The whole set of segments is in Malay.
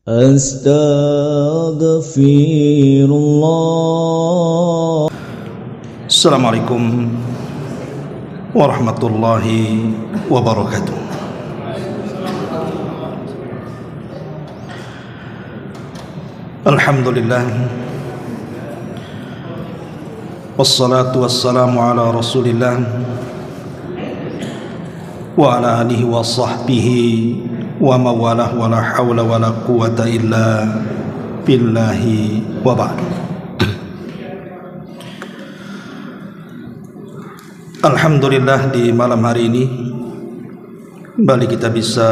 Astaghfirullah. Assalamualaikum warahmatullahi wabarakatuh. Alhamdulillah, wassalatu wassalamu ala rasulillah wa ala alihi wa sahbihi wa mawalah wa la hawla wa la quwata illa billahi wa ba'd. Alhamdulillah, di malam hari ini kembali kita bisa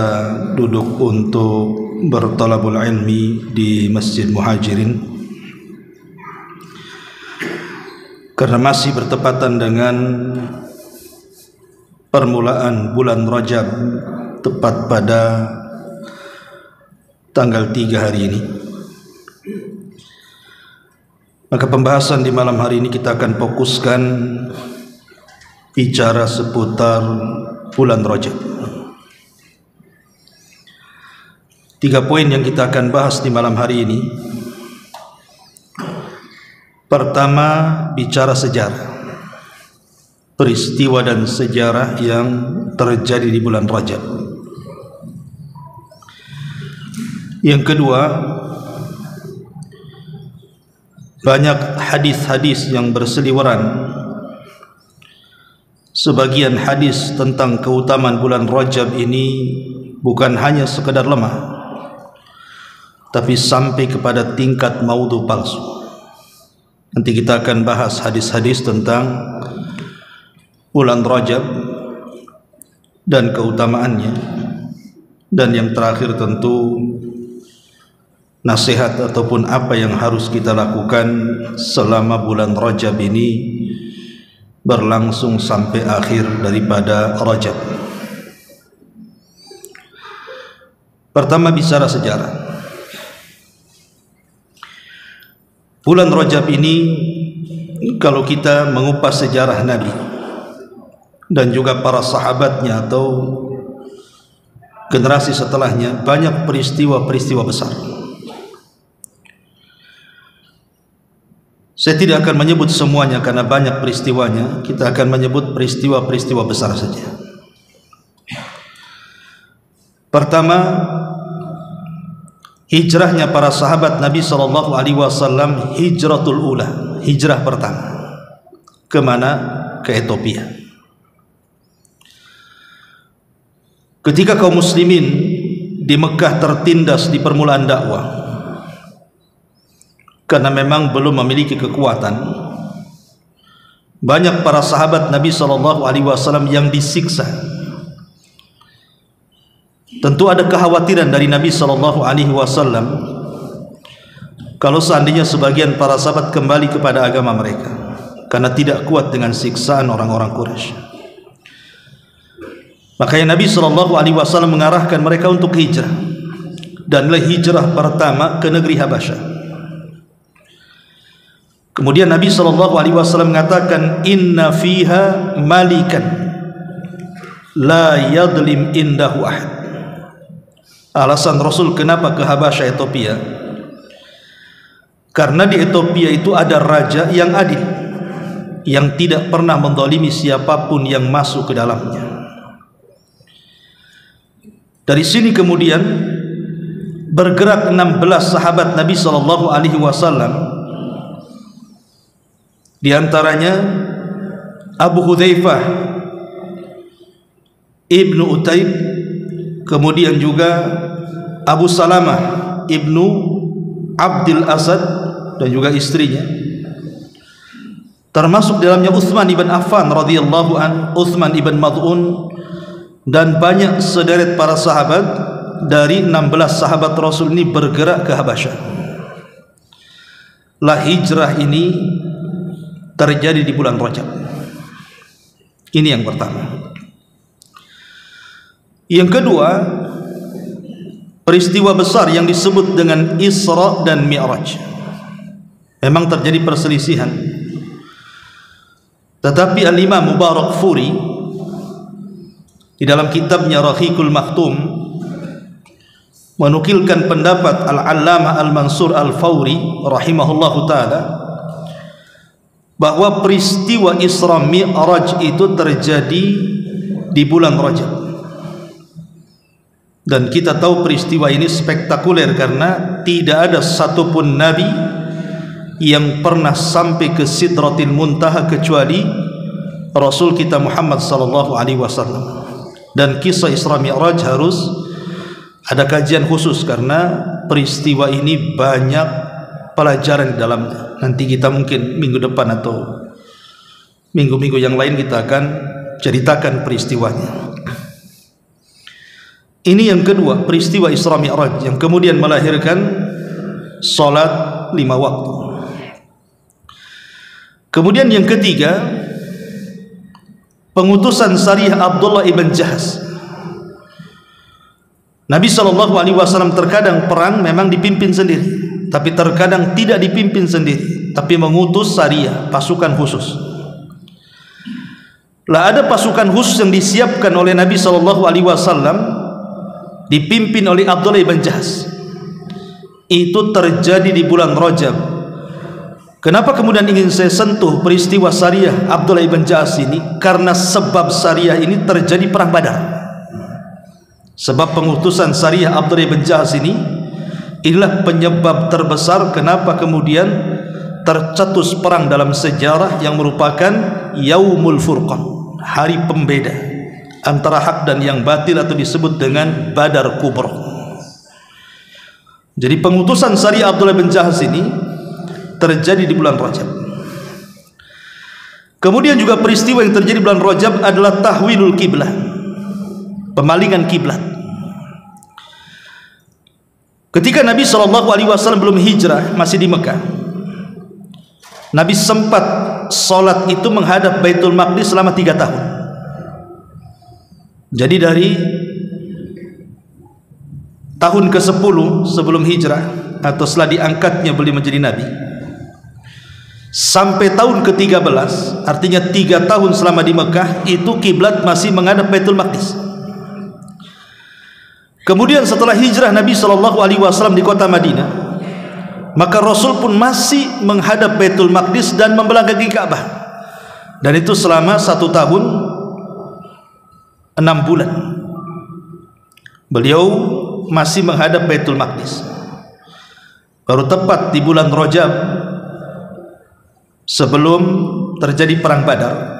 duduk untuk bertalabul ilmi di Masjid Muhajirin, karena masih bertepatan dengan permulaan bulan Rajab, tepat pada tanggal 3 hari ini. Maka pembahasan di malam hari ini kita akan fokuskan bicara seputar bulan Rajab. 3 poin yang kita akan bahas di malam hari ini. Pertama, bicara sejarah, peristiwa dan sejarah yang terjadi di bulan Rajab. Yang kedua, banyak hadis-hadis yang berseliweran. Sebagian hadis tentang keutamaan bulan Rajab ini bukan hanya sekedar lemah, tapi sampai kepada tingkat maudhu palsu. Nanti kita akan bahas hadis-hadis tentang bulan Rajab dan keutamaannya. Dan yang terakhir tentu nasihat ataupun apa yang harus kita lakukan selama bulan Rajab ini berlangsung sampai akhir daripada Rajab. Pertama, bicara sejarah. Bulan Rajab ini, kalau kita mengupas sejarah Nabi dan juga para sahabatnya atau generasi setelahnya, banyak peristiwa-peristiwa besar. Saya tidak akan menyebut semuanya karena banyak peristiwanya. Kita akan menyebut peristiwa-peristiwa besar saja. Pertama, hijrahnya para sahabat Nabi SAW, hijratul ula, hijrah pertama. Kemana? Ke Ethiopia. Ketika kaum muslimin di Mekah tertindas di permulaan dakwah, karena memang belum memiliki kekuatan, banyak para sahabat Nabi SAW yang disiksa. Tentu ada kekhawatiran dari Nabi SAW kalau seandainya sebagian para sahabat kembali kepada agama mereka, karena tidak kuat dengan siksaan orang-orang Quraisy. Makanya Nabi SAW mengarahkan mereka untuk hijrah, dan hijrah pertama ke negeri Habasyah. Kemudian Nabi SAW mengatakan, inna fiha malikan la yadlim indahu ahad. Alasan Rasul kenapa ke Habasyah, Ethiopia, karena di Ethiopia itu ada raja yang adil, yang tidak pernah menzalimi siapapun yang masuk ke dalamnya. Dari sini kemudian bergerak 16 sahabat Nabi SAW. Di antaranya Abu Hudzaifah Ibnu Utaib, kemudian juga Abu Salamah Ibnu Abdul Asad dan juga istrinya, termasuk dalamnya Utsman ibn Affan radhiyallahu an, Utsman ibn Mad'un, dan banyak sederet para sahabat. Dari 16 sahabat Rasul ini bergerak ke Habasyah. Lah hijrah ini terjadi di bulan Rajab. Ini yang pertama. Yang kedua, peristiwa besar yang disebut dengan Isra dan Mi'raj. Memang terjadi perselisihan, tetapi Al-Imam Mubarakfuri di dalam kitabnya Rahiqul Maktum menukilkan pendapat Al-Allamah Al-Mansur Al-Fawri rahimahullahu ta'ala bahwa peristiwa Isra Mi'raj itu terjadi di bulan Rajab. Dan kita tahu peristiwa ini spektakuler karena tidak ada satupun nabi yang pernah sampai ke Sidratil Muntaha kecuali Rasul kita Muhammad sallallahu alaihi wasallam. Dan kisah Isra Mi'raj harus ada kajian khusus karena peristiwa ini banyak pelajaran di dalamnya. Nanti kita mungkin minggu depan atau minggu-minggu yang lain kita akan ceritakan peristiwanya. Ini yang kedua, peristiwa Isra Mi'raj yang kemudian melahirkan salat 5 waktu. Kemudian yang ketiga, pengutusan Sariyah Abdullah ibn Jahaz. Nabi SAW terkadang perang memang dipimpin sendiri, tapi terkadang tidak dipimpin sendiri, tapi mengutus Sariyah, pasukan khusus. Lah ada pasukan khusus yang disiapkan oleh Nabi SAW, dipimpin oleh Abdullah ibn Jahaz. Itu terjadi di bulan Rajab. Kenapa kemudian ingin saya sentuh peristiwa Sariyah Abdullah ibn Jahaz ini? Karena sebab Sariyah ini terjadi perang Badar. Sebab pengutusan Sariyah Abdullah ibn Jahaz ini inilah penyebab terbesar kenapa kemudian tercetus perang dalam sejarah yang merupakan Yaumul Furqan, hari pembeda antara hak dan yang batil, atau disebut dengan Badar Kubra. Jadi pengutusan Sariyah Abdullah bin Jahaz ini terjadi di bulan Rajab. Kemudian juga peristiwa yang terjadi di bulan Rajab adalah tahwilul kiblah, pemalingan kiblat. Ketika Nabi SAW belum hijrah, masih di Mekah, Nabi sempat sholat itu menghadap Baitul Maqdis selama 3 tahun. Jadi dari tahun ke-10 sebelum hijrah atau setelah diangkatnya beliau menjadi nabi sampai tahun ke-13, artinya 3 tahun selama di Mekah, itu kiblat masih menghadap Baitul Maqdis. Kemudian setelah hijrah Nabi SAW di kota Madinah, maka Rasul pun masih menghadap Baitul Maqdis dan membelakangi Ka'bah, dan itu selama 1 tahun 6 bulan beliau masih menghadap Baitul Maqdis. Baru tepat di bulan Rajab sebelum terjadi perang Badar,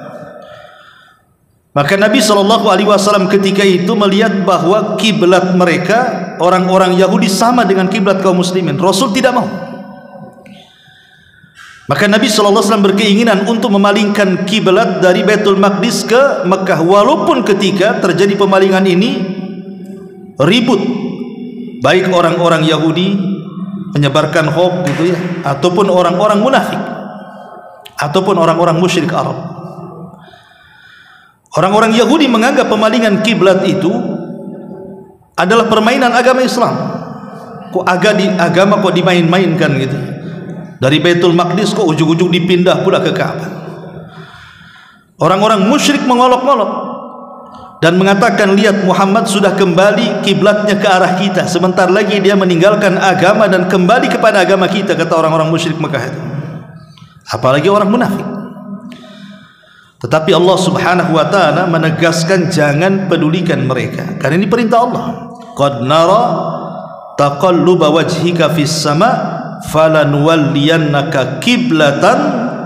maka Nabi SAW ketika itu melihat bahwa kiblat mereka, orang-orang Yahudi, sama dengan kiblat kaum muslimin. Rasul tidak mau. Maka Nabi SAW berkeinginan untuk memalingkan kiblat dari Baitul Maqdis ke Mekah, walaupun ketika terjadi pemalingan ini ribut, baik orang-orang Yahudi menyebarkan hoax gitu ya, ataupun orang-orang munafik, ataupun orang-orang musyrik Arab. Orang-orang Yahudi menganggap pemalingan kiblat itu adalah permainan agama Islam. Kok agama kok dimain-mainkan gitu. Dari Baitul Maqdis kok ujung-ujung dipindah pula ke Ka'bah. Orang-orang musyrik mengolok-olok dan mengatakan, lihat, Muhammad sudah kembali kiblatnya ke arah kita, sebentar lagi dia meninggalkan agama dan kembali kepada agama kita, kata orang-orang musyrik Mekah itu. Apalagi orang munafik. Tetapi Allah Subhanahu wa taala menegaskan jangan pedulikan mereka, karena ini perintah Allah. Qad nara taqalluba wajhika fis sama' falanuwalliyannaka kiblatan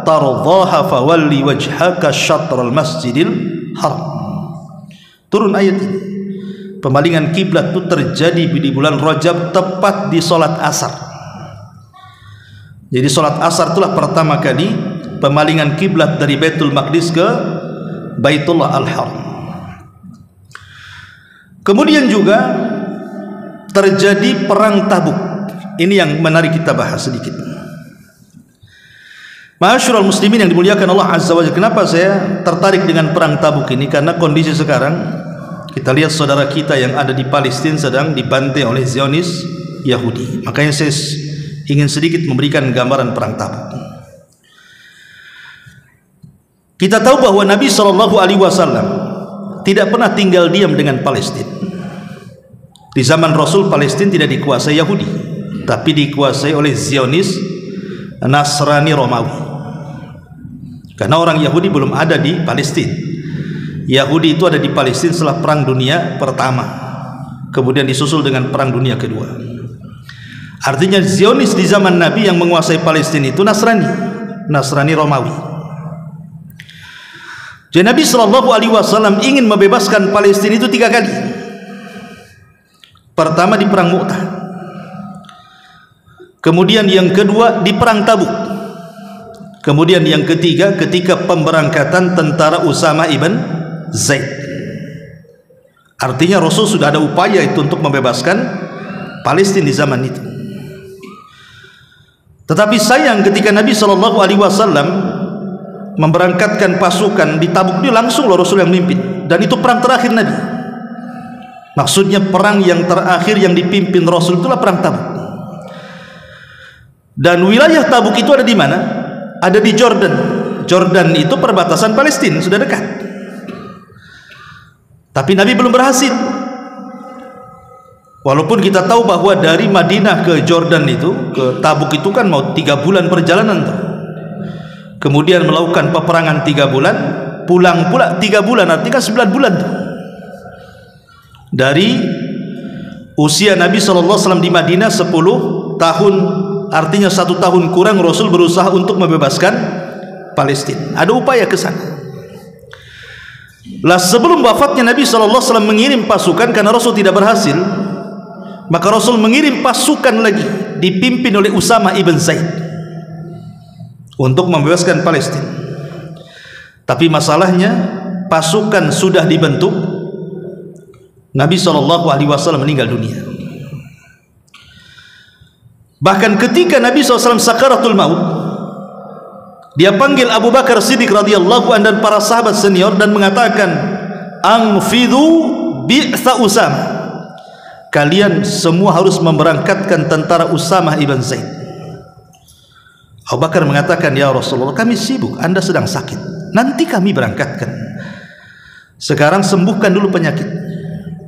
tardhaha fawalli wajhaka syatral masjidil haram. Turun ayat ini. Pemalingan kiblat itu terjadi di bulan Rajab, tepat di salat asar. Jadi salat asar itulah pertama kali pemalingan kiblat dari Baitul Maqdis ke Baitullah Al-Haram. Kemudian juga terjadi perang Tabuk. Ini yang menarik kita bahas sedikit. Ma'asyiral muslimin yang dimuliakan Allah Azza wa Jalla, kenapa saya tertarik dengan perang Tabuk ini? Karena kondisi sekarang kita lihat saudara kita yang ada di Palestina sedang dibantai oleh Zionis Yahudi. Makanya saya ingin sedikit memberikan gambaran perang Tabuk. Kita tahu bahwa Nabi SAW tidak pernah tinggal diam dengan Palestina. Di zaman Rasul, Palestina tidak dikuasai Yahudi, tapi dikuasai oleh Zionis Nasrani Romawi. Karena orang Yahudi belum ada di Palestina. Yahudi itu ada di Palestina setelah Perang Dunia Pertama, kemudian disusul dengan Perang Dunia Kedua. Artinya Zionis di zaman Nabi yang menguasai Palestina itu Nasrani Romawi. Jadi Nabi SAW ingin membebaskan Palestina itu 3 kali. Pertama di Perang Mu'tah, kemudian yang kedua di Perang Tabuk, kemudian yang ketiga ketika pemberangkatan tentara Usama ibn Zaid. Artinya Rasul sudah ada upaya itu untuk membebaskan Palestina di zaman itu. Tetapi sayang ketika Nabi SAW memberangkatkan pasukan di Tabuk, ini langsung Rasul yang memimpin, dan itu perang terakhir Nabi. Maksudnya perang yang terakhir yang dipimpin Rasul itulah perang Tabuk. Dan wilayah Tabuk itu ada di mana? Ada di Jordan. Jordan itu perbatasan Palestina, sudah dekat. Tapi Nabi belum berhasil. Walaupun kita tahu bahwa dari Madinah ke Jordan itu, ke Tabuk itu kan mau 3 bulan perjalanan tuh. Kemudian melakukan peperangan 3 bulan, pulang pula 3 bulan, artinya 9 bulan tuh. Dari usia Nabi SAW di Madinah 10 tahun, artinya 1 tahun kurang Rasul berusaha untuk membebaskan Palestina. Ada upaya ke sana. Lah sebelum wafatnya Nabi SAW mengirim pasukan, karena Rasul tidak berhasil, maka Rasul mengirim pasukan lagi dipimpin oleh Usama ibn Zaid untuk membebaskan Palestina. Tapi masalahnya pasukan sudah dibentuk, Nabi SAW meninggal dunia. Bahkan ketika Nabi SAW sakaratul maut, dia panggil Abu Bakar Siddiq radhiyallahu anhu dan para sahabat senior dan mengatakan, "Anfidhu bi'sa Usama." Kalian semua harus memberangkatkan tentara Usama ibn Zaid. Abu Bakar mengatakan, "Ya Rasulullah, kami sibuk, Anda sedang sakit, nanti kami berangkatkan. Sekarang sembuhkan dulu penyakit."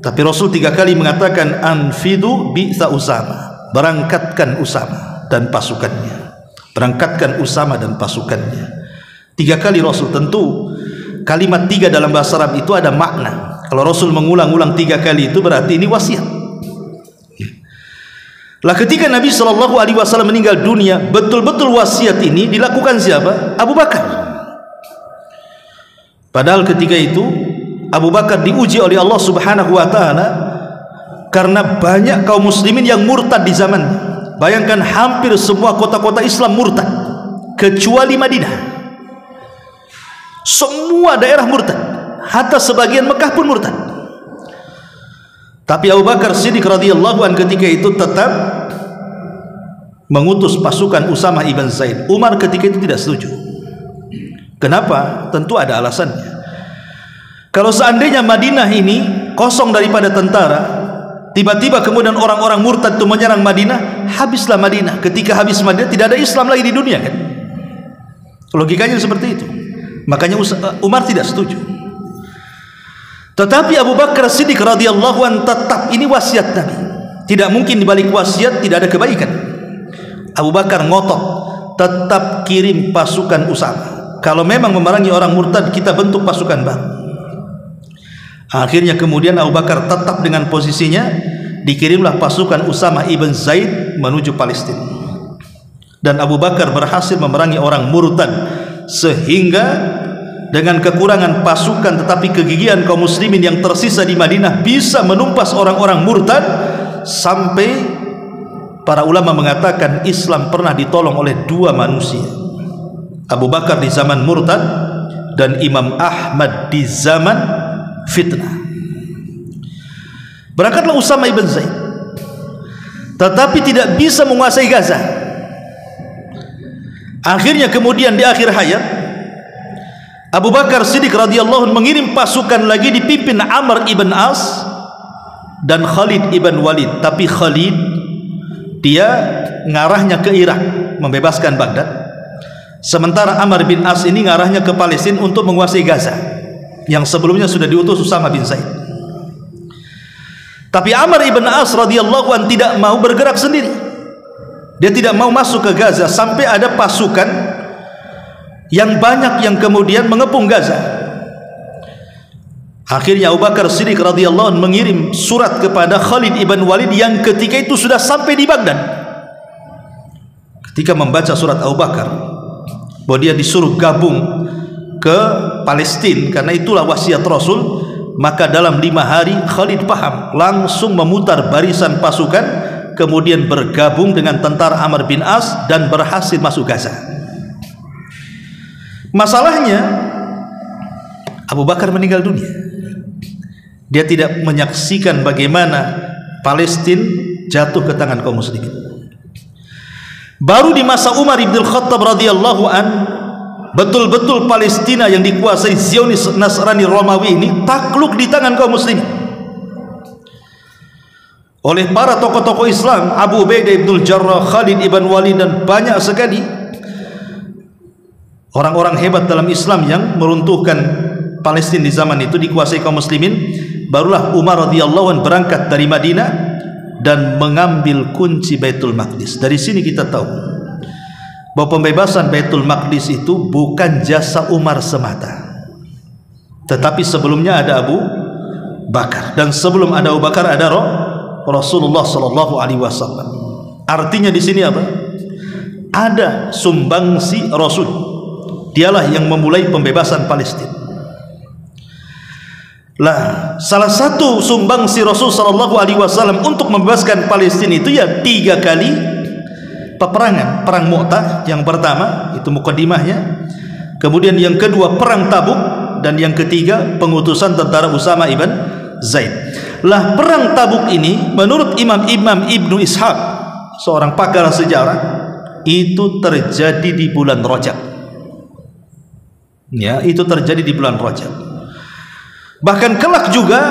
Tapi Rasul 3 kali mengatakan, "Anfidu bi'sa Usama." Berangkatkan Usama dan pasukannya. Berangkatkan Usama dan pasukannya. 3 kali Rasul. Tentu kalimat 3 dalam bahasa Arab itu ada makna. Kalau Rasul mengulang-ulang 3 kali itu berarti ini wasiat. Lah ketika Nabi SAW meninggal dunia, betul-betul wasiat ini dilakukan siapa? Abu Bakar. Padahal ketika itu Abu Bakar diuji oleh Allah Subhanahu wa taala karena banyak kaum muslimin yang murtad di zamannya. Bayangkan hampir semua kota-kota Islam murtad kecuali Madinah. Semua daerah murtad, hatta sebagian Mekah pun murtad. Tapi Abu Bakar Siddiq radhiyallahu anhu ketika itu tetap mengutus pasukan Usama ibn Zaid. Umar ketika itu tidak setuju. Kenapa? Tentu ada alasannya. Kalau seandainya Madinah ini kosong daripada tentara, tiba-tiba kemudian orang-orang murtad itu menyerang Madinah, habislah Madinah. Ketika habis Madinah tidak ada Islam lagi di dunia kan? Logikanya seperti itu. Makanya Umar tidak setuju. Tetapi Abu Bakar Siddiq radhiyallahu anhu tetap, ini wasiat Nabi. Tidak mungkin dibalik wasiat tidak ada kebaikan. Abu Bakar ngotot, tetap kirim pasukan Usama. Kalau memang memerangi orang murtad, kita bentuk pasukan baru. Akhirnya kemudian Abu Bakar tetap dengan posisinya, dikirimlah pasukan Usama ibn Zaid menuju Palestina. Dan Abu Bakar berhasil memerangi orang murtad, sehingga dengan kekurangan pasukan tetapi kegigihan kaum muslimin yang tersisa di Madinah bisa menumpas orang-orang murtad, sampai para ulama mengatakan Islam pernah ditolong oleh 2 manusia, Abu Bakar di zaman murtad dan Imam Ahmad di zaman fitnah. Berangkatlah Usama ibn Zaid, tetapi tidak bisa menguasai Gaza. Akhirnya kemudian di akhir hayat Abu Bakar Siddiq radhiyallahu anhu mengirim pasukan lagi dipimpin Amr ibn As dan Khalid ibn Walid. Tapi Khalid dia ngarahnya ke Irak membebaskan Baghdad, sementara Amr bin As ini ngarahnya ke Palestina untuk menguasai Gaza yang sebelumnya sudah diutus Usama bin Zaid. Tapi Amr ibn As radhiyallahu an tidak mau bergerak sendiri. Dia tidak mau masuk ke Gaza sampai ada pasukan yang banyak yang kemudian mengepung Gaza. Akhirnya Abu Bakar Siddiq radhiyallahu anhu mengirim surat kepada Khalid ibn Walid yang ketika itu sudah sampai di Baghdad. Ketika membaca surat Abu Bakar bahwa dia disuruh gabung ke Palestina karena itulah wasiat Rasul, maka dalam 5 hari Khalid paham, langsung memutar barisan pasukan, kemudian bergabung dengan tentara Amr bin As dan berhasil masuk Gaza. Masalahnya Abu Bakar meninggal dunia. Dia tidak menyaksikan bagaimana Palestina jatuh ke tangan kaum muslimin. Baru di masa Umar ibn Khattab radhiyallahu an, betul-betul Palestina yang dikuasai Zionis Nasrani Romawi ini takluk di tangan kaum muslimin oleh para tokoh-tokoh Islam, Abu Ubaidah ibn Jarrah, Khalid ibn Walid, dan banyak sekali orang-orang hebat dalam Islam yang meruntuhkan Palestina di zaman itu dikuasai kaum muslimin. Barulah Umar radhiyallahu anhu berangkat dari Madinah dan mengambil kunci Baitul Maqdis. Dari sini kita tahu bahwa pembebasan Baitul Maqdis itu bukan jasa Umar semata, tetapi sebelumnya ada Abu Bakar, dan sebelum ada Abu Bakar ada Rasulullah sallallahu alaihi wasallam. Artinya di sini apa? Ada sumbangsi Rasul. Dialah yang memulai pembebasan Palestina. Lah, salah satu sumbangsi Rasul sallallahu alaihi wasallam untuk membebaskan Palestina itu ya 3 kali peperangan. Perang Mu'tah yang pertama, itu mukaddimahnya. Kemudian yang kedua perang Tabuk, dan yang ketiga pengutusan tentara Usama ibn Zaid. Lah, perang Tabuk ini menurut Imam Ibnu Ishaq, seorang pakar sejarah, itu terjadi di bulan Rajab. Ya, itu terjadi di bulan Rajab. Bahkan kelak juga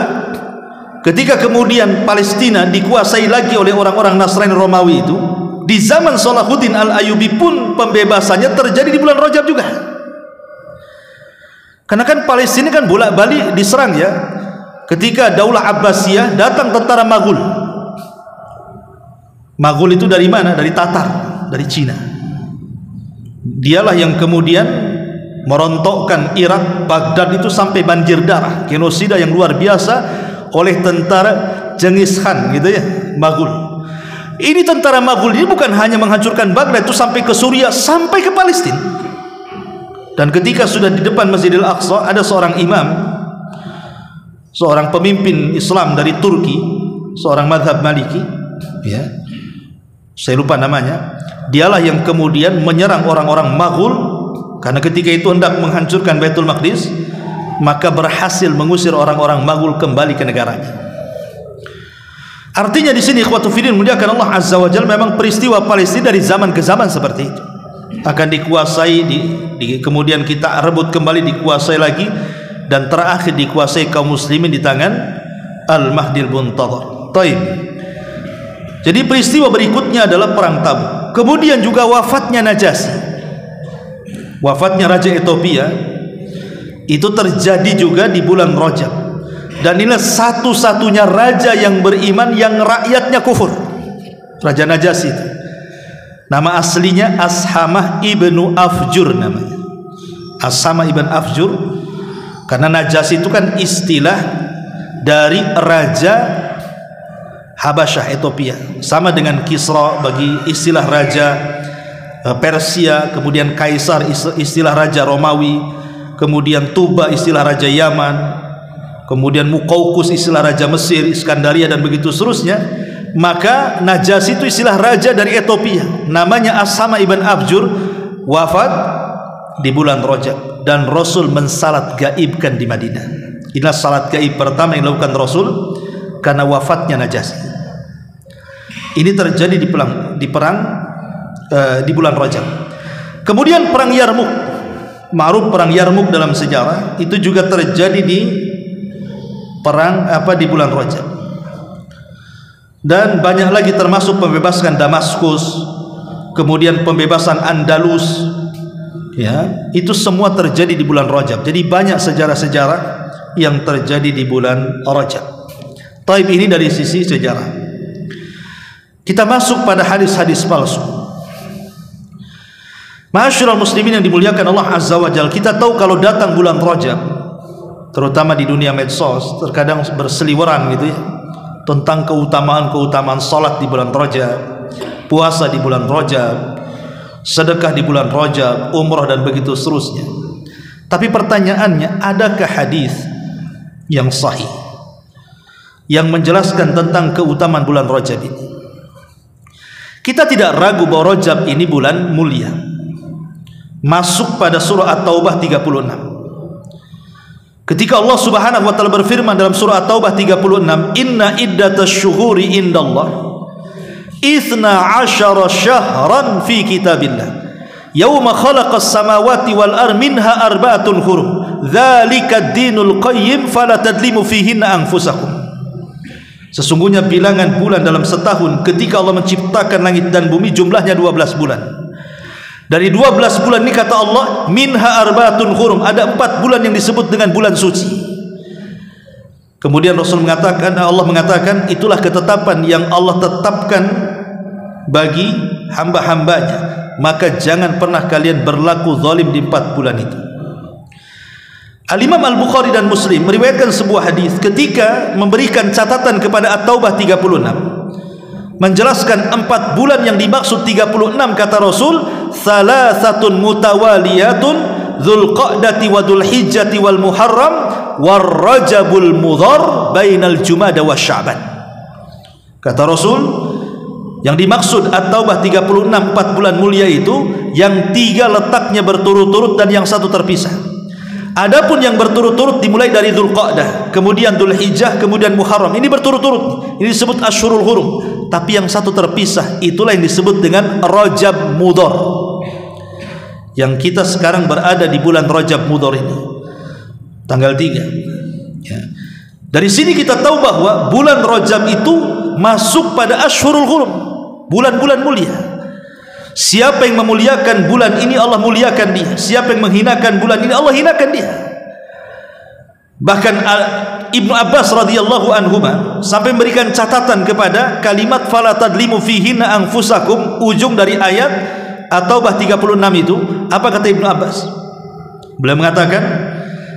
ketika kemudian Palestina dikuasai lagi oleh orang-orang Nasrani Romawi itu, di zaman Salahuddin Al-Ayyubi pun pembebasannya terjadi di bulan Rajab juga. Karena kan Palestina kan bolak-balik diserang ya. Ketika Daulah Abbasiyah datang tentara Maghul. Maghul itu dari mana? Dari Tatar, dari Cina. Dialah yang kemudian merontokkan Irak, Baghdad itu sampai banjir darah, genosida yang luar biasa oleh tentara Genghis Khan gitu ya, Maghul. Ini tentara Maghul ini bukan hanya menghancurkan Baghdad, itu sampai ke Suriah, sampai ke Palestina. Dan ketika sudah di depan Masjidil Aqsa, ada seorang imam, seorang pemimpin Islam dari Turki, seorang mazhab Maliki ya, saya lupa namanya. Dialah yang kemudian menyerang orang-orang Maghul, karena ketika itu hendak menghancurkan Baitul Maqdis, maka berhasil mengusir orang-orang Maghul kembali ke negaranya. Artinya di sini ikhwatu fillah muliakan Allah Azza wa Jalla, memang peristiwa Palestina dari zaman ke zaman seperti itu akan dikuasai, kemudian kita rebut kembali, dikuasai lagi, dan terakhir dikuasai kaum muslimin di tangan Al-Mahdi Al-Muntadhar. Taib. Jadi peristiwa berikutnya adalah perang Tabuk. Kemudian juga wafatnya Najasyi. Wafatnya Raja Ethiopia itu terjadi juga di bulan Rajab, dan inilah satu-satunya raja yang beriman yang rakyatnya kufur. Raja Najasyi itu nama aslinya Ashamah ibnu Afjur namanya. Ashamah ibn Afjur, karena Najasyi itu kan istilah dari raja Habasyah Ethiopia, sama dengan Kisra bagi istilah raja Persia, kemudian Kaisar istilah raja Romawi, kemudian Tuba istilah raja Yaman, kemudian Muqawqus istilah raja Mesir, Iskandaria, dan begitu seterusnya. Maka Najasyi itu istilah raja dari Ethiopia, namanya Ashamah ibn Afjur, wafat di bulan Rajab, dan Rasul mensalat gaibkan di Madinah. Inilah salat gaib pertama yang dilakukan Rasul karena wafatnya Najasyi. Ini terjadi di perang di bulan Rajab. Kemudian perang Yarmuk, ma'ruf perang Yarmuk dalam sejarah, itu juga terjadi di perang di bulan Rajab. Dan banyak lagi, termasuk pembebasan Damaskus, kemudian pembebasan Andalus ya, itu semua terjadi di bulan Rajab. Jadi banyak sejarah-sejarah yang terjadi di bulan Rajab. Taib, ini dari sisi sejarah. Kita masuk pada hadis-hadis palsu. Ma'asyiral muslimin yang dimuliakan Allah Azza wa Jalla, kita tahu kalau datang bulan Rajab, terutama di dunia medsos, terkadang berseliweran gitu ya, tentang keutamaan salat di bulan Rajab, puasa di bulan Rajab, sedekah di bulan Rajab, umrah dan begitu seterusnya. Tapi pertanyaannya, adakah hadis yang sahih yang menjelaskan tentang keutamaan bulan Rajab ini? Kita tidak ragu bahwa Rajab ini bulan mulia. Masuk pada surah At-Taubah 36. Ketika Allah Subhanahu wa taala berfirman dalam surah At-Taubah 36, "Inna iddatasy syuhuri indallah 12 syahran fi kitabillah yauma khalaqas samawati wal ardh minha arba'atun hurum dzalika ad-dinul qayyim fala tadlimu fihinna anfusakum." Sesungguhnya bilangan bulan dalam setahun ketika Allah menciptakan langit dan bumi jumlahnya 12 bulan. Dari 12 bulan ini kata Allah, minha arba'atun hurum, ada 4 bulan yang disebut dengan bulan suci. Kemudian Rasul mengatakan, Allah mengatakan, itulah ketetapan yang Allah tetapkan bagi hamba-hambanya, maka jangan pernah kalian berlaku zalim di 4 bulan itu. Al-Imam Al-Bukhari dan Muslim meriwayatkan sebuah hadis ketika memberikan catatan kepada At-Taubah 36, menjelaskan 4 bulan yang dimaksud 36, kata Rasul, salasatun mutawaliyatun Dzulqa'dati wa Dzulhijjati wal Muharram war Rajabul Mudhar bainal Jumada wa Sya'ban. Kata Rasul, yang dimaksud At-Taubah 36, 4 bulan mulia itu yang 3 letaknya berturut-turut dan yang 1 terpisah. Adapun yang berturut-turut dimulai dari Dzulqa'dah, kemudian Dzulhijjah, kemudian Muharram. Ini berturut-turut. Ini disebut Asyhurul Hurum. Tapi yang 1 terpisah, itulah yang disebut dengan Rajab Mudhar. Yang kita sekarang berada di bulan Rajab Mudhar ini, tanggal 3 ya. Dari sini kita tahu bahwa bulan Rajab itu masuk pada Asyhurul Hurum, bulan-bulan mulia. Siapa yang memuliakan bulan ini, Allah muliakan dia. Siapa yang menghinakan bulan ini, Allah hinakan dia. Bahkan Ibnu Abbas radhiyallahu anhuma sampai memberikan catatan kepada kalimat fala tadlimu fihinna anfusakum, ujung dari ayat At-Taubah 36 itu. Apa kata Ibnu Abbas? Beliau mengatakan,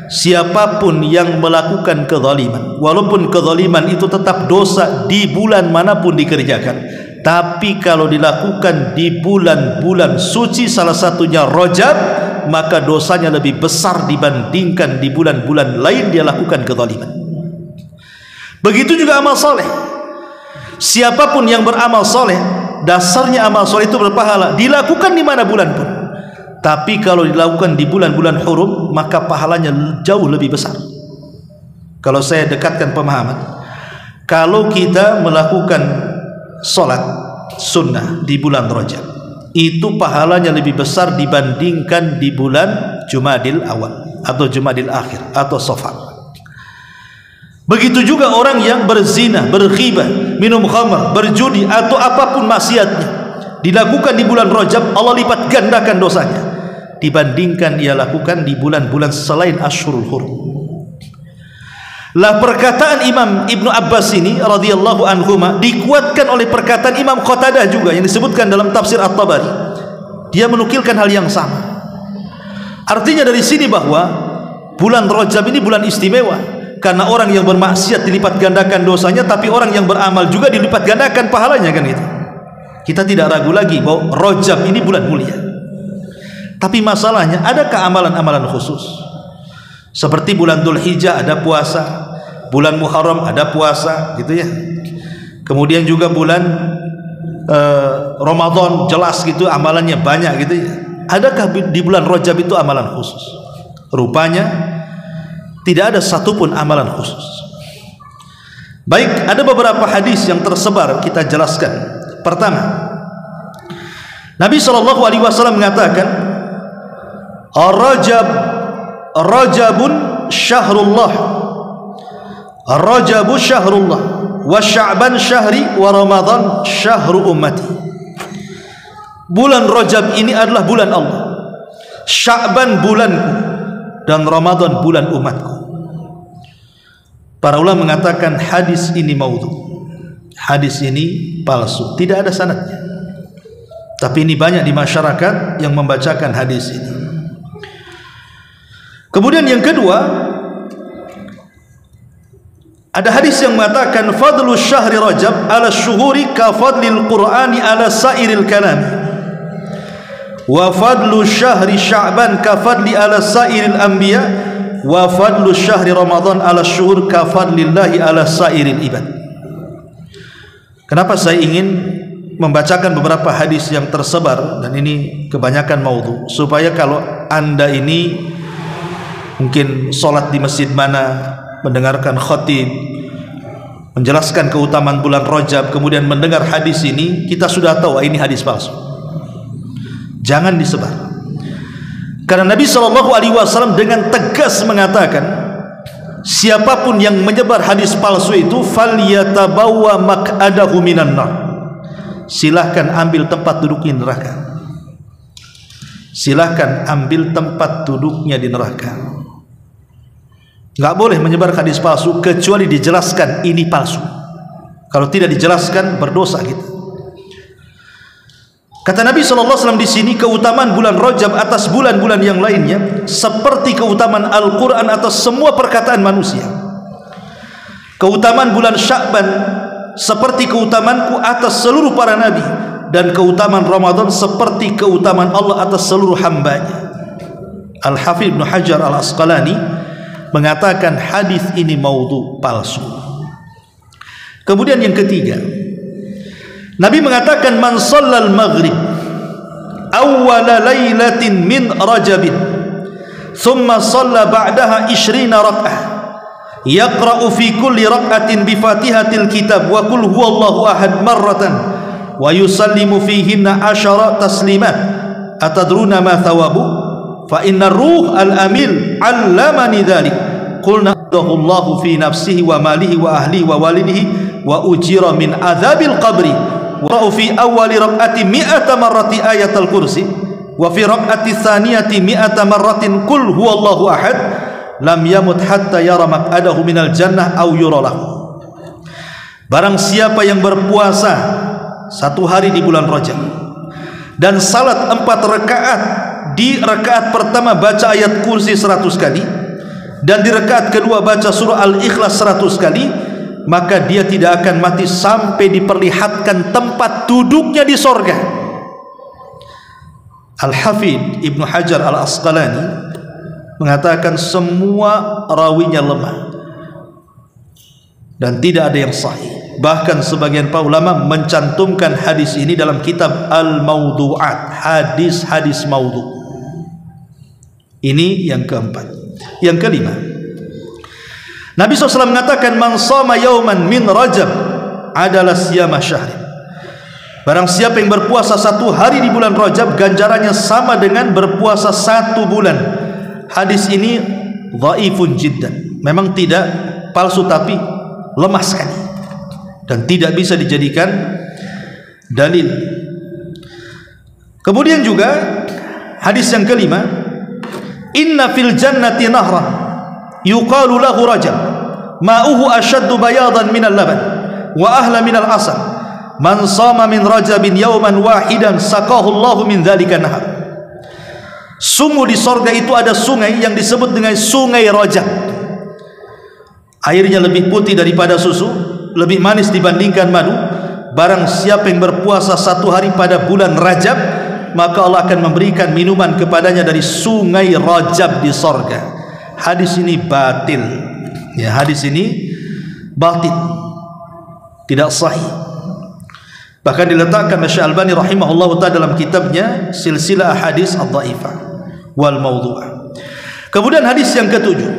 siapapun yang melakukan kezaliman, walaupun kezaliman itu tetap dosa di bulan manapun dikerjakan, tapi kalau dilakukan di bulan-bulan suci, salah satunya Rajab, maka dosanya lebih besar dibandingkan di bulan-bulan lain dia lakukan kezaliman. Begitu juga amal soleh. Siapapun yang beramal soleh, dasarnya amal soleh itu berpahala, dilakukan di mana bulan pun. Tapi kalau dilakukan di bulan-bulan hurum, maka pahalanya jauh lebih besar. Kalau saya dekatkan pemahaman, kalau kita melakukan solat sunnah di bulan Rajab, itu pahalanya lebih besar dibandingkan di bulan Jumadil Awal atau Jumadil Akhir atau Safar. Begitu juga orang yang berzina, berghibah, minum khamr, berjudi atau apapun maksiatnya, dilakukan di bulan Rajab, Allah lipat gandakan dosanya dibandingkan ia lakukan di bulan-bulan selain Asyhurul Hurum. Lah perkataan Imam Ibnu Abbas ini radhiyallahu anhuma dikuatkan oleh perkataan Imam Qatadah juga yang disebutkan dalam tafsir At-Tabari. Dia menukilkan hal yang sama. Artinya dari sini bahwa bulan Rajab ini bulan istimewa, karena orang yang bermaksiat dilipat gandakan dosanya, tapi orang yang beramal juga dilipat gandakan pahalanya, kan gitu. Kita tidak ragu lagi bahwa Rajab ini bulan mulia. Tapi masalahnya, adakah amalan-amalan khusus? Seperti bulan Dzulhijjah ada puasa, bulan Muharram ada puasa, gitu ya. Kemudian juga bulan Ramadan jelas gitu amalannya banyak, gitu ya. Adakah di bulan Rajab itu amalan khusus? Rupanya tidak ada satupun amalan khusus. Baik, ada beberapa hadis yang tersebar, kita jelaskan. Pertama, Nabi SAW mengatakan, Rajabun syahrullah, Rajabu syahrullah, wa Sya'ban syahri, wa Ramadan syahru ummati. Bulan Rajab ini adalah bulan Allah, Sya'ban bulanku, dan Ramadan bulan umatku. Para ulama mengatakan hadis ini maudhu, hadis ini palsu, tidak ada sanadnya. Tapi ini banyak di masyarakat yang membacakan hadis ini. Kemudian yang kedua, ada hadis yang mengatakan fadlu syahri Rajab ala syuhuri ka fadlil Qur'ani ala sairil kalam, wa fadlu syahri Sya'ban ka fadli ala sairil anbiya, wa fadlu syahri Ramadan ala syuhur ka fadlillahi ala sairil ibad. Kenapa saya ingin membacakan beberapa hadis yang tersebar, dan ini kebanyakan maudhu, supaya kalau anda ini mungkin sholat di masjid mana, mendengarkan khatib menjelaskan keutamaan bulan Rajab, kemudian mendengar hadis ini, kita sudah tahu ini hadis palsu. Jangan disebar, karena Nabi SAW dengan tegas mengatakan, siapapun yang menyebar hadis palsu itu falyatabawwa maq'adahu minan nar, silahkan ambil tempat duduknya di neraka. Silahkan ambil tempat duduknya di neraka. Enggak boleh menyebar hadis palsu kecuali dijelaskan ini palsu. Kalau tidak dijelaskan, berdosa kita. Kata Nabi SAW di sini, keutamaan bulan Rajab atas bulan-bulan yang lainnya seperti keutamaan Al-Quran atas semua perkataan manusia. Keutamaan bulan Sya'ban seperti keutamaanku atas seluruh para nabi, dan keutamaan Ramadan seperti keutamaan Allah atas seluruh hambanya. Al-Hafidh Ibn Hajar Al-Asqalani mengatakan hadis ini maudhu, palsu. Kemudian yang ketiga, Nabi mengatakan man shallal maghrib awwala lailatin min rajabin thumma shalla ba'daha 20 rak'ah yaqra'u fi kulli rak'atin bi fatihatil kitab wa qul huwallahu ahad marratan wa yusallimu fihinna 10 taslimat atadruna ma thawabu fa inna ruh al-amil 'allamani dhalik qulna Allahu fi nafsihi wa malihi wa ahlihi wa walidihi wa ujira min adzabil qabri wa fi awwali rak'ati 100 marrati ayatul kursi wa fi rak'ati tsaniyati 100 marratin qul huwallahu ahad lam yamut hatta yara maq'adahu minal jannah aw yuralahu. Barang siapa yang berpuasa 1 hari di bulan Rajab dan salat 4 rakaat, di rakaat pertama baca ayat kursi 100 kali dan di rakaat kedua baca surah Al-Ikhlas 100 kali, maka dia tidak akan mati sampai diperlihatkan tempat duduknya di sorga. Al-Hafidh Ibn Hajar Al-Asqalani mengatakan semua rawinya lemah dan tidak ada yang sahih. Bahkan sebagian para ulama mencantumkan hadis ini dalam kitab Al-Mawdu'at, hadis-hadis maudhu. Ini yang keempat. Yang kelima, Nabi SAW mengatakan man shama yauman min Rajab adalah siyama syahri. Barang siapa yang berpuasa 1 hari di bulan Rajab, ganjarannya sama dengan berpuasa 1 bulan. Hadis ini dhaifun jiddan, memang tidak palsu tapi lemah sekali dan tidak bisa dijadikan dalil. Kemudian juga hadis yang kelima, inna fil jannati nahran yuqalu lahu Rajab ma'uhu ashaddu bayadan minal laban wa ahla minal asal man sama min Rajabin yawman wahidan saqahu Allahu min dzalika nahar. Sungguh di sorga itu ada sungai yang disebut dengan sungai Rajab. Airnya lebih putih daripada susu, lebih manis dibandingkan madu. Barang siapa yang berpuasa 1 hari pada bulan Rajab, maka Allah akan memberikan minuman kepadanya dari sungai Rajab di sorga. Hadis ini batil. Ya, hadis ini batil, tidak sahih. Bahkan diletakkan oleh Syekh Albani rahimahullah ta'ala dalam kitabnya Silsilah Ahadits Ad-Dhaifah wal Mawdu'ah. Kemudian hadis yang ketujuh,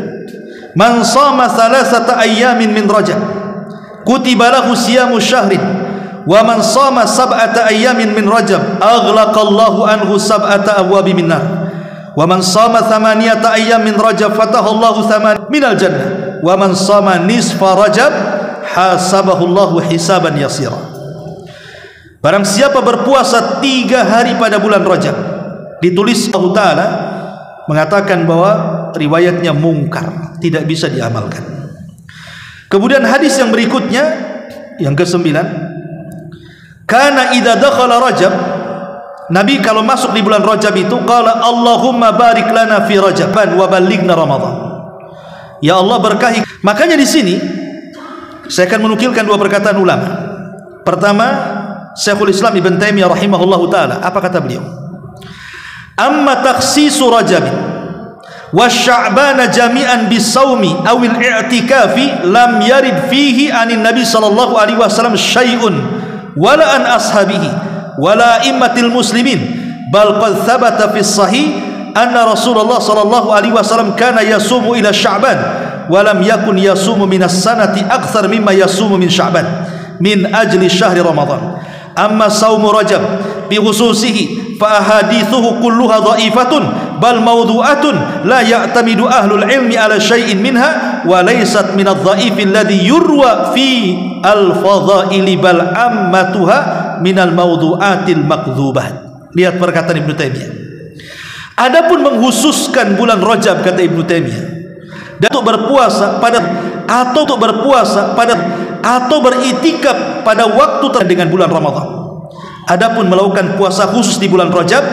man shama 3 ayyamin min Rajab kutiba lahu siyamu syahrin wa man shama 7 ayyamin min Rajab aghlaqallahu anhu 7 abwabi min nar wa man shama 8 ayyamin min Rajab fatahallahu 8 minal jannah wa man shama nisfa Rajab hasabahullahu hisaban yasira. Barang siapa berpuasa 3 hari pada bulan Rajab, ditulis Allah Ta'ala mengatakan bahwa riwayatnya mungkar, tidak bisa diamalkan. Kemudian hadis yang berikutnya yang ke-9, kana idza dakhala Rajab, Nabi kalau masuk di bulan Rajab itu qala Allahumma barik lana fi Rajaban wa ballighna Ramadan. Ya Allah berkahi. Makanya di sini saya akan menukilkan dua perkataan ulama. Pertama, Syekhul Islam Ibn Taimiyah rahimahullahu taala, apa kata beliau? Amma takhsisu Rajab wa Sya'ban jami'an bisawmi aw al-i'tikafi lam yarid fihi anin Nabi sallallahu alaihi wasallam syai'un wala an ashabihi wala immatil muslimin bal qad thabata fi sahih anna Rasulullah sallallahu alaihi wasallam kana yasumu ila Sya'ban wa lam yakun yasumu minas sanati akthar mimma yasumu min Sya'ban min ajli syahri Ramadan. Amma saumu Rajab bi khususihi fa ahadithuhu kulluha dha'ifatun bal mawdu'atun la ya'tamidu ahlul ilmi ala syai'in minha wa laysat min adh-dha'if alladhi yurwa fi al-fadha'ili bal ammatuha min al-mawdu'atil makdzubat. Lihat perkataan Ibnu Taimiyah. Adapun menghususkan bulan Rajab, kata Ibnu Taimiyah, dan untuk berpuasa pada atau beritikaf pada waktu dengan bulan Ramadan. Adapun melakukan puasa khusus di bulan Rajab,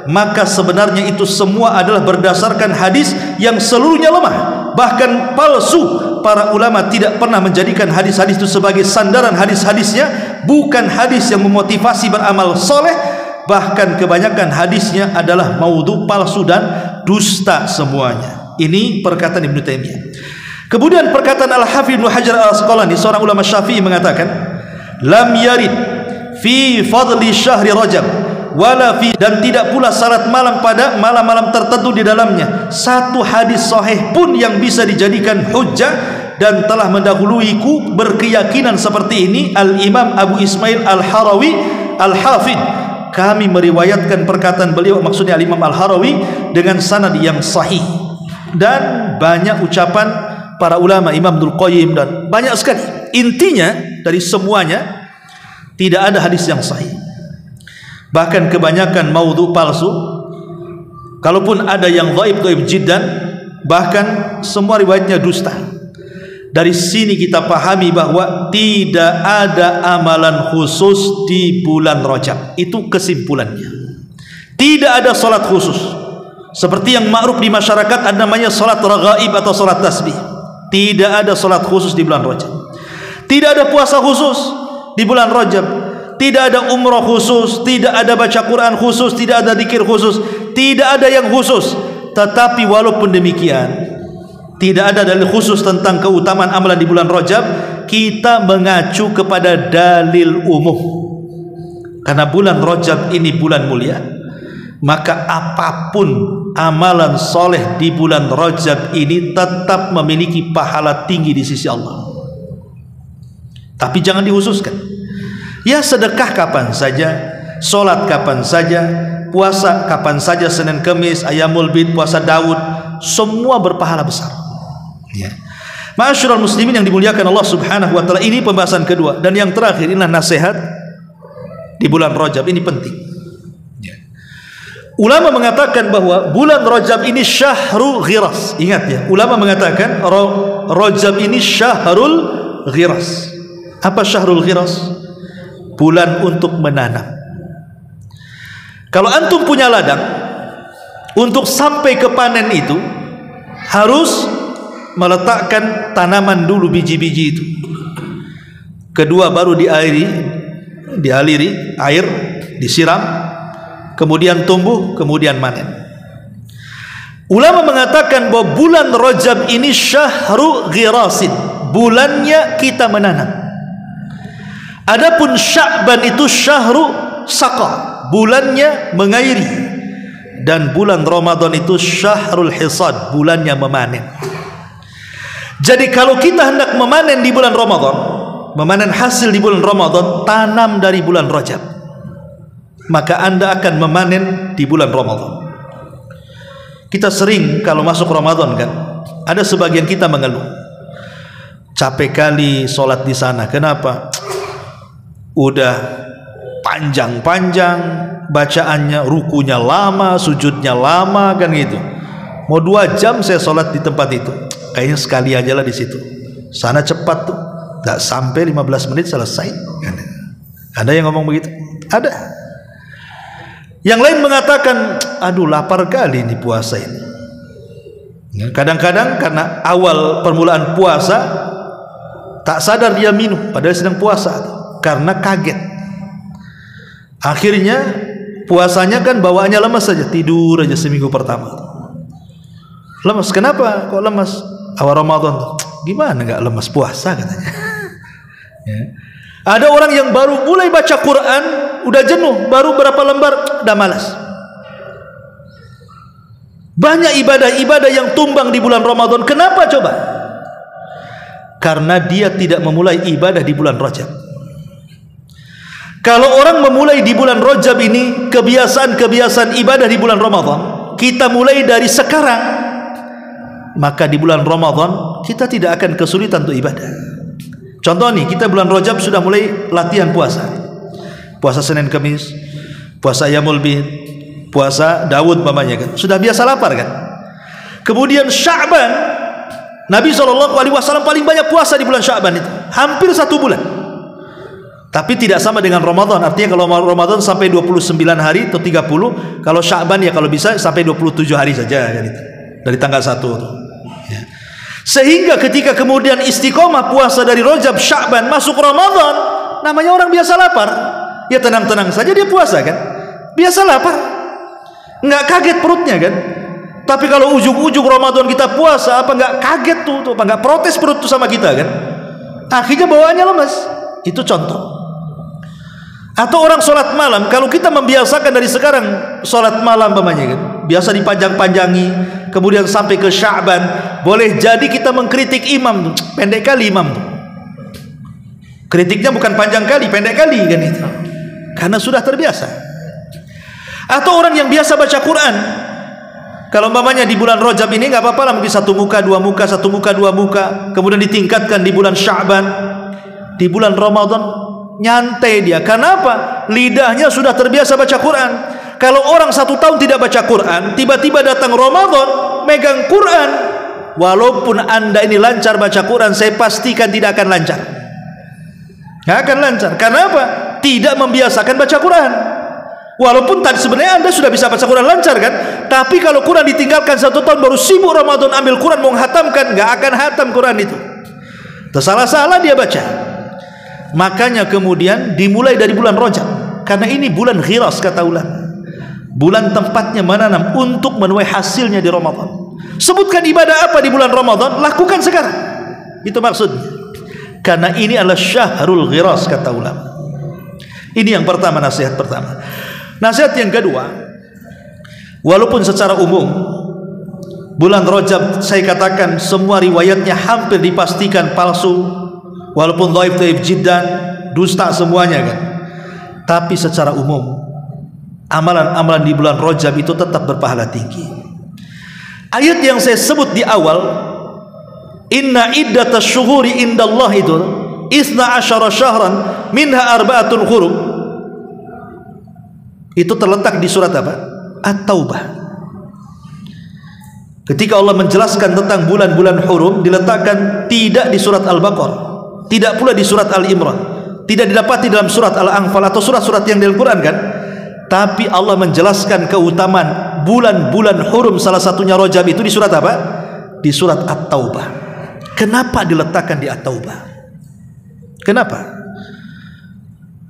maka sebenarnya itu semua adalah berdasarkan hadis yang seluruhnya lemah, bahkan palsu. Para ulama tidak pernah menjadikan hadis-hadis itu sebagai sandaran. Hadis-hadisnya bukan hadis yang memotivasi beramal soleh, bahkan kebanyakan hadisnya adalah maudhu, palsu dan dusta semuanya. Ini perkataan Ibnu Taimiyah. Kemudian perkataan Al-Hafidz Ibnu Hajar Al-Asqalani, seorang ulama Syafi'i, mengatakan lam yarid fi fadli syahri Rajab wala fi, dan tidak pula salat malam pada malam-malam tertentu di dalamnya satu hadis sahih pun yang bisa dijadikan hujjah, dan telah mendahuluiku berkeyakinan seperti ini Al-Imam Abu Ismail Al-Harawi Al-Hafidz. Kami meriwayatkan perkataan beliau, maksudnya Al-Imam Al-Harawi, dengan sanad yang sahih. Dan banyak ucapan para ulama, Imam Ibnul Qayyim, dan banyak sekali. Intinya dari semuanya tidak ada hadis yang sahih, bahkan kebanyakan maudhu, palsu. Kalaupun ada yang dhaif jiddan, bahkan semua riwayatnya dusta. Dari sini kita pahami bahwa tidak ada amalan khusus di bulan Rajab. Itu kesimpulannya. Tidak ada salat khusus seperti yang ma'ruf di masyarakat ada namanya salat raghaib atau salat tasbih. Tidak ada salat khusus di bulan Rajab. Tidak ada puasa khusus di bulan Rajab. Tidak ada umrah khusus, tidak ada baca Quran khusus, tidak ada zikir khusus, tidak ada yang khusus. Tetapi walaupun demikian, tidak ada dalil khusus tentang keutamaan amalan di bulan Rajab, kita mengacu kepada dalil umum. Karena bulan Rajab ini bulan mulia, maka apapun amalan soleh di bulan Rajab ini tetap memiliki pahala tinggi di sisi Allah. Tapi jangan dikhususkan. Ya, sedekah kapan saja, solat kapan saja, puasa kapan saja, Senin Kemis, Ayamul Bid, puasa Daud, semua berpahala besar. Ya. Ma'asyiral muslimin yang dimuliakan Allah Subhanahu wa taala, ini pembahasan kedua, dan yang terakhir inilah nasihat di bulan Rajab. Ini penting. Ulama mengatakan bahwa bulan Rajab ini syahrul ghiras. Ingat ya, ulama mengatakan Rajab ini syahrul ghiras. Apa syahrul ghiras? Bulan untuk menanam. Kalau antum punya ladang, untuk sampai ke panen itu harus meletakkan tanaman dulu, biji-biji itu. Kedua baru dialiri air, disiram, kemudian tumbuh, kemudian manen. Ulama mengatakan bahwa bulan Rajab ini syahru ghirasin, bulannya kita menanam. Adapun Sya'ban itu syahru saqa, bulannya mengairi. Dan bulan Ramadan itu syahrul hisad, bulannya memanen. Jadi kalau kita hendak memanen di bulan Ramadan, memanen hasil di bulan Ramadan, tanam dari bulan Rajab, maka Anda akan memanen di bulan Ramadan. Kita sering kalau masuk Ramadan kan, ada sebagian kita mengeluh, capek kali sholat di sana. Kenapa? Udah panjang-panjang bacaannya, rukunya lama, sujudnya lama, kan gitu. Mau 2 jam saya sholat di tempat itu, kayaknya sekali aja lah di situ. Sana cepat tuh, nggak sampai 15 menit selesai. Ada yang ngomong begitu? Ada. Yang lain mengatakan, aduh lapar kali ini puasa ini. Kadang-kadang karena awal permulaan puasa tak sadar dia minum padahal sedang puasa karena kaget. Akhirnya puasanya kan bawaannya lemas saja, tidur aja seminggu pertama. Lemas, kenapa kok lemas? Awal Ramadan, gimana nggak lemas puasa katanya. Ya. Ada orang yang baru mulai baca Quran udah jenuh, baru berapa lembar udah malas. Banyak ibadah-ibadah yang tumbang di bulan Ramadan. Kenapa coba? Karena dia tidak memulai ibadah di bulan Rajab. Kalau orang memulai di bulan Rajab ini kebiasaan-kebiasaan ibadah di bulan Ramadan, kita mulai dari sekarang, maka di bulan Ramadan kita tidak akan kesulitan untuk ibadah. Contoh nih, kita bulan Rajab sudah mulai latihan puasa. Puasa Senin Kamis, puasa Yaumul Bid, puasa Daud mamanya kan. Sudah biasa lapar kan. Kemudian Sya'ban, Nabi SAW paling banyak puasa di bulan Sya'ban itu, hampir 1 bulan. Tapi tidak sama dengan Ramadan. Artinya kalau Ramadan sampai 29 hari atau 30, kalau Sya'ban ya kalau bisa sampai 27 hari saja kan itu. Dari tanggal 1 tuh. Ya. Sehingga ketika kemudian istiqomah puasa dari Rajab, Sya'ban, masuk Ramadan, namanya orang biasa lapar. Ya tenang-tenang saja dia puasa kan. Biasa lapar. Nggak kaget perutnya kan. Tapi kalau ujung-ujung Ramadan kita puasa, apa nggak kaget tuh, apa nggak protes perut tuh sama kita kan? Akhirnya bawaannya lemas. Itu contoh. Atau orang sholat malam, kalau kita membiasakan dari sekarang sholat malam namanya kan, biasa dipanjang-panjangi, kemudian sampai ke Sya'ban, boleh jadi kita mengkritik imam, pendek kali imam tuh. Kritiknya bukan panjang kali, pendek kali kan itu, karena sudah terbiasa. Atau orang yang biasa baca Quran, kalau umpamanya di bulan Rajab ini nggak apa-apa lah, mungkin 1 muka, 2 muka, 1 muka, 2 muka, kemudian ditingkatkan di bulan Sya'ban, di bulan Ramadan nyantai dia. Kenapa? Lidahnya sudah terbiasa baca Quran. Kalau orang 1 tahun tidak baca Quran, tiba-tiba datang Ramadan megang Quran, walaupun anda ini lancar baca Quran, saya pastikan tidak akan lancar. Nggak akan lancar. Kenapa? Tidak membiasakan baca Quran. Walaupun tadi sebenarnya anda sudah bisa baca Quran lancar kan, tapi kalau Quran ditinggalkan 1 tahun, baru sibuk Ramadan ambil Quran mau menghatamkan, nggak akan hatam Quran itu. Tersalah-salah dia baca. Makanya kemudian dimulai dari bulan Rajab, karena ini bulan ghiras kata ulama, bulan tempatnya menanam untuk menuai hasilnya di Ramadan. Sebutkan ibadah apa di bulan Ramadan, lakukan sekarang. Itu maksudnya. Karena ini adalah syahrul ghiras kata ulama. Ini yang pertama, nasihat pertama. Nasihat yang kedua, walaupun secara umum bulan Rajab saya katakan semua riwayatnya hampir dipastikan palsu, walaupun dhaif jiddan, dusta semuanya kan, tapi secara umum amalan-amalan di bulan Rajab itu tetap berpahala tinggi. Ayat yang saya sebut di awal, inna iddatash syuhuri indallah, itu 12 syahran minha arba'atun hurum, itu terletak di surat apa? At-Taubah. Ketika Allah menjelaskan tentang bulan-bulan hurum, diletakkan tidak di surat Al-Baqarah, tidak pula di surat Al-Imran, tidak didapati dalam surat Al-Anfal atau surat-surat yang di Al-Quran kan. Tapi Allah menjelaskan keutamaan bulan-bulan hurum, salah satunya Rajab, itu di surat apa? Di surat At-Taubah. Kenapa diletakkan di At-Taubah? Kenapa?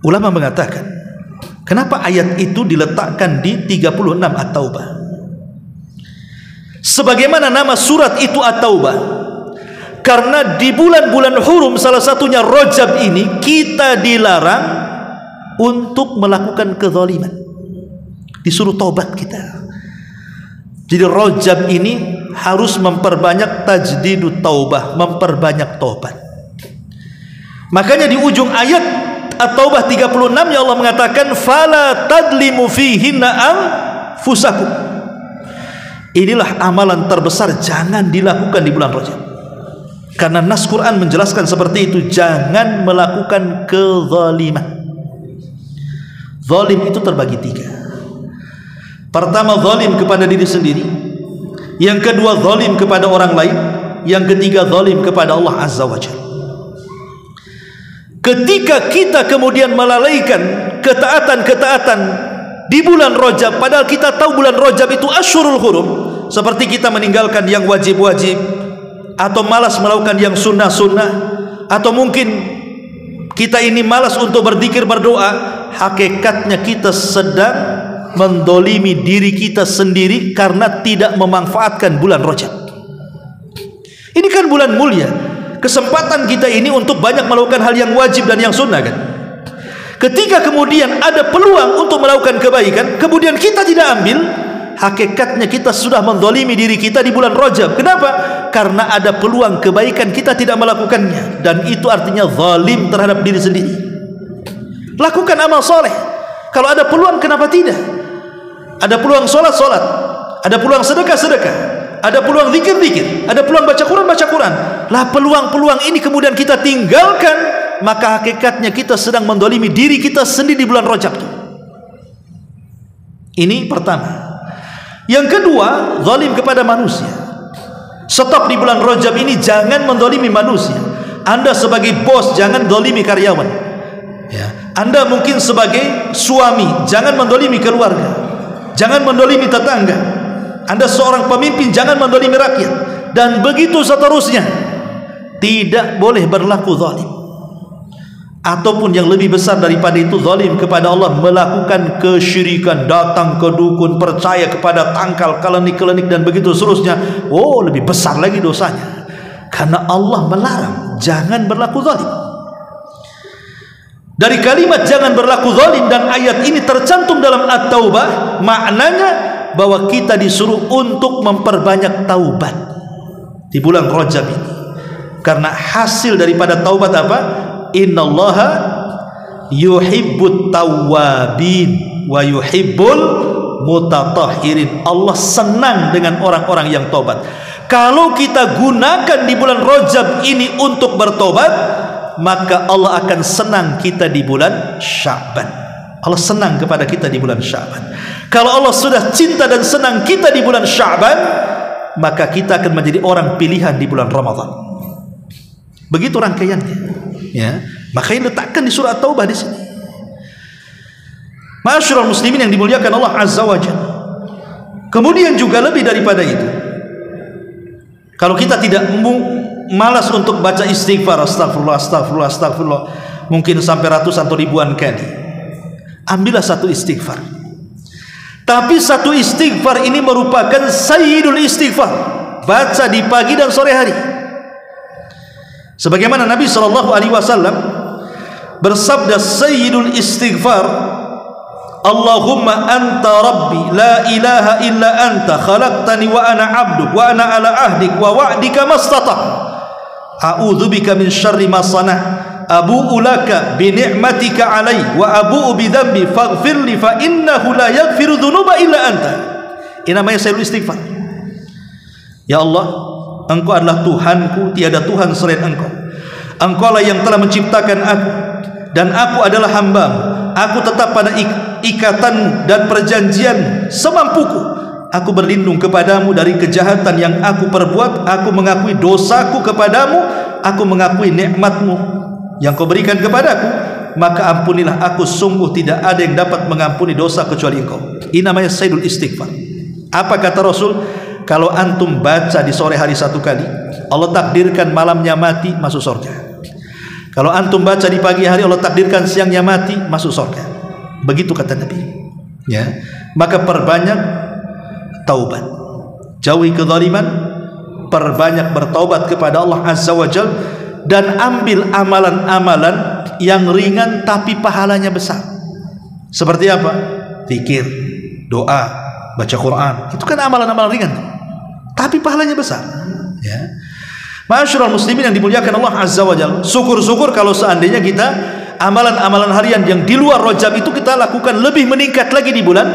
Ulama mengatakan, kenapa ayat itu diletakkan di 36 At-Taubah? Sebagaimana nama surat itu At-Taubah, karena di bulan-bulan hurum, salah satunya Rajab ini, kita dilarang untuk melakukan kezaliman, disuruh taubat kita. Jadi Rajab ini harus memperbanyak tajdidut taubah, memperbanyak taubat. Makanya di ujung ayat At-Taubah 36 ya Allah mengatakan, fala tadlimu fihinna anfusakum. Inilah amalan terbesar, jangan dilakukan di bulan Rajab. Karena nas Quran menjelaskan seperti itu, jangan melakukan kezaliman. Zalim itu terbagi 3. Pertama, zalim kepada diri sendiri. Yang kedua, zalim kepada orang lain. yang ketiga zalim kepada Allah Azza wa Jalla. Ketika kita kemudian melalaikan ketaatan-ketaatan di bulan Rajab, padahal kita tahu bulan Rajab itu Asyhurul Hurum, seperti kita meninggalkan yang wajib-wajib, atau malas melakukan yang sunnah-sunnah, atau mungkin kita ini malas untuk berzikir, berdoa, hakikatnya kita sedang mendolimi diri kita sendiri karena tidak memanfaatkan bulan Rajab. Ini kan bulan mulia, kesempatan kita ini untuk banyak melakukan hal yang wajib dan yang sunnah kan. Ketika kemudian ada peluang untuk melakukan kebaikan, kemudian kita tidak ambil, hakikatnya kita sudah mendolimi diri kita di bulan Rajab. Kenapa? Karena ada peluang kebaikan kita tidak melakukannya, dan itu artinya zalim terhadap diri sendiri. Lakukan amal soleh. Kalau ada peluang, kenapa tidak? Ada peluang solat, ada peluang sedekah, ada peluang zikir, ada peluang baca Quran. Lah peluang-peluang ini kemudian kita tinggalkan, maka hakikatnya kita sedang mendolimi diri kita sendiri di bulan Rajab. Ini pertama. Yang kedua, zalim kepada manusia. Stop di bulan Rajab ini, jangan mendolimi manusia. Anda sebagai bos jangan dolimi karyawan ya. Anda mungkin sebagai suami jangan mendolimi keluarga, jangan mendolimi tetangga. Anda seorang pemimpin jangan mendolimi rakyat, dan begitu seterusnya. Tidak boleh berlaku zalim. Ataupun yang lebih besar daripada itu, zalim kepada Allah, melakukan kesyirikan, datang ke dukun, percaya kepada tangkal, kelenik-kelenik, dan begitu seterusnya. Oh, lebih besar lagi dosanya, karena Allah melarang jangan berlaku zalim. Dari kalimat jangan berlaku zalim dan ayat ini tercantum dalam At-Taubah, maknanya bahwa kita disuruh untuk memperbanyak taubat di bulan Rajab ini. Karena hasil daripada taubat apa? Innallaha yuhibbut tawwabin wa yuhibbul mutatahhirin. Allah senang dengan orang-orang yang taubat. Kalau kita gunakan di bulan Rajab ini untuk bertobat, maka Allah akan senang kita di bulan Sya'ban. Allah senang kepada kita di bulan Sya'ban. Kalau Allah sudah cinta dan senang kita di bulan Sya'ban, maka kita akan menjadi orang pilihan di bulan Ramadan. Begitu rangkaiannya ya. Makanya letakkan di surah Taubah di sini. Ma'asyiral muslimin yang dimuliakan Allah Azza wa Jalla. Kemudian juga lebih daripada itu, kalau kita tidak malas untuk baca istighfar, astagfirullah, mungkin sampai ratusan atau ribuan kali, ambillah satu istighfar. Tapi satu istighfar ini merupakan sayyidul istighfar, baca di pagi dan sore hari. Sebagaimana Nabi SAW bersabda, sayyidul istighfar, Allahumma anta rabbi la ilaha illa anta khalaqtani wa ana abduk wa ana ala ahdik wa wa'dika mastata' a'udzubika min syarri ma sana' abu'u laka bi ni'matika alai wa abu'u bi dhanbi faghfirli fa innahu la yaghfiru dhunuba illa anta. Ini namanya sayyidul istighfar. Ya Allah, Engkau adalah Tuhanku, tiada Tuhan selain Engkau. Engkaulah yang telah menciptakan aku, dan aku adalah hamba-Mu. Aku tetap pada ikatan dan perjanjian semampuku. Aku berlindung kepadamu dari kejahatan yang aku perbuat. Aku mengakui dosaku kepadamu. Aku mengakui nikmat-Mu yang Kau berikan kepadaku. Maka ampunilah aku, sungguh tidak ada yang dapat mengampuni dosa kecuali Engkau. Ini namanya sayyidul istighfar. Apa kata Rasul? Kalau antum baca di sore hari satu kali, Allah takdirkan malamnya mati, masuk surga. Kalau antum baca di pagi hari, Allah takdirkan siangnya mati, masuk surga. Begitu kata Nabi ya. Maka perbanyak taubat, jauhi kezaliman, perbanyak bertaubat kepada Allah Azza wa Jalla, dan ambil amalan-amalan yang ringan tapi pahalanya besar. Seperti apa? Zikir, doa, baca Quran. Itu kan amalan-amalan ringan, tapi pahalanya besar ya. Ma'asyiral muslimin yang dimuliakan Allah Azza wa Jalla, syukur-syukur kalau seandainya kita amalan-amalan harian yang di luar Rajab itu kita lakukan lebih meningkat lagi di bulan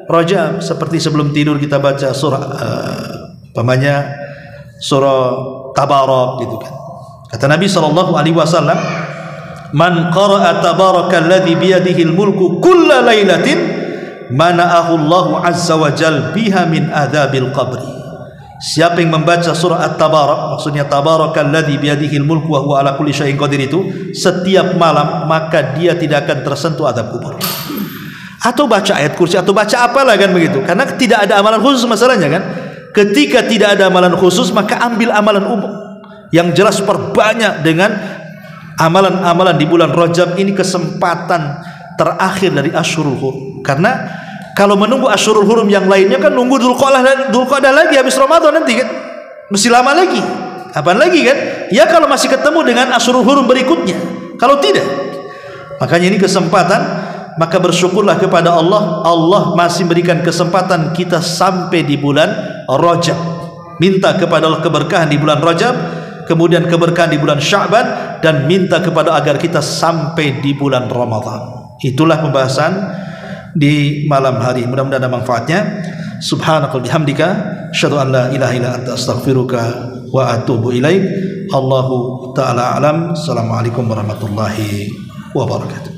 Rajab. Seperti sebelum tidur kita baca surah surah Tabarak gitu kan. Kata Nabi SAW, man qara'a tabarakalladzi biyadihil mulku kulla lailatin mana'ahu Allahu Azza wa Jalla biha min adzabil qabri. Siapa yang membaca surah At-Tabarak, maksudnya tabarakalladzi biyadihil mulku wa huwa ala kulli syai'in qadir, itu setiap malam, maka dia tidak akan tersentuh azab kubur. Atau baca ayat kursi, atau baca apalah kan begitu. Karena tidak ada amalan khusus masalahnya kan. Ketika tidak ada amalan khusus, maka ambil amalan umum. Yang jelas perbanyak dengan amalan-amalan di bulan Rajab ini, kesempatan terakhir dari Asyurul Hurum. Karena kalau menunggu Asyurul Hurum yang lainnya kan nunggu Dzulqa'dah lagi habis Ramadan nanti kan. Mesti lama lagi. Apaan lagi kan? Ya kalau masih ketemu dengan Asyurul Hurum berikutnya. Kalau tidak, makanya ini kesempatan, maka bersyukurlah kepada Allah. Allah masih berikan kesempatan kita sampai di bulan Rajab. Minta kepada Allah keberkahan di bulan Rajab, kemudian keberkahan di bulan Sya'ban, dan minta kepada agar kita sampai di bulan Ramadan. Itulah pembahasan di malam hari. Mudah-mudahan ada manfaatnya. Subhanakal bihamdika asyhadu an la ilaha illa anta astaghfiruka wa atubu ilaik. Allahu ta'ala alam. Assalamualaikum warahmatullahi wabarakatuh.